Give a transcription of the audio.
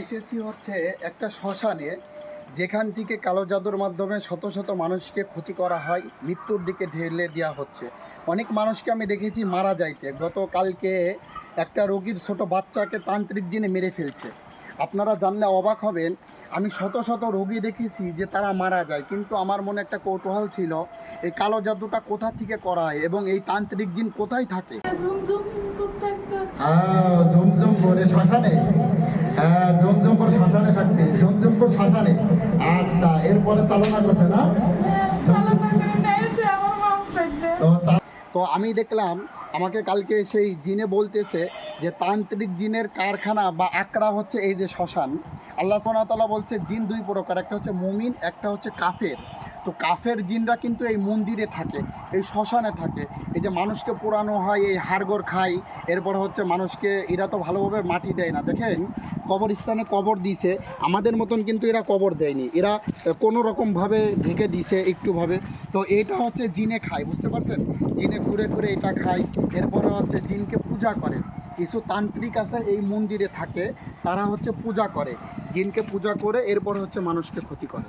এসেছি হচ্ছে একটা শ্মশানে, যেখান থেকে কালো জাদুর মাধ্যমে শত শত মানুষকে ক্ষতি করা হয়, মৃত্যুর দিকে ঢেলে দেওয়া হচ্ছে। অনেক মানুষকে আমি দেখেছি মারা যাইতে। গতকালকে একটা রোগীর ছোট বাচ্চাকে তান্ত্রিক জিনে মেরে ফেলছে। আপনারা জানলে অবাক হবেন, আমি শত শত রোগী দেখেছি যে তারা মারা যায়, কিন্তু আমার মনে একটা কৌতূহল ছিল এই কালো জাদুটা কোথা থেকে করা হয় এবং এই তান্ত্রিক জিন কোথায় থাকে। ঝুমঝুম করে শ্মশানে, হ্যাঁ ঝুমঝুমপুর শ্মশানে থাকতে, ঝুমঝুমপুর শ্মশানে। আচ্ছা, এরপরে চালনা করছে না? তো আমি দেখলাম, আমাকে কালকে সেই জিনে বলতেছে যে তান্ত্রিক জিনের কারখানা বা আকড়া হচ্ছে এই যে শ্মশান। আল্লাহ সুবহানাহু ওয়া তাআলা বলছে জিন দুই প্রকার, একটা হচ্ছে মুমিন, একটা হচ্ছে কাফের। তো কাফের জিনরা কিন্তু এই মন্দিরে থাকে, এই শ্মশানে থাকে। এই যে মানুষকে পোড়ানো হয়, এই হাড়গোড় খায়, এরপর হচ্ছে মানুষকে, এরা তো ভালোভাবে মাটি দেয় না। দেখেন কবরস্থানে কবর দিছে, আমাদের মতন কিন্তু এরা কবর দেয়নি, এরা কোনো রকমভাবে ঢেকে দিছে একটুভাবে। তো এটা হচ্ছে জিনে খায়, বুঝতে পারছেন? জিনে ঘুরে ঘুরে এটা খায়। এরপরে হচ্ছে জিনকে পূজা করে। কিছু তান্ত্রিক আছে এই মন্দিরে থাকে, তারা হচ্ছে পূজা করে, জিনকে পূজা করে এরপর হচ্ছে মানুষকে ক্ষতি করে।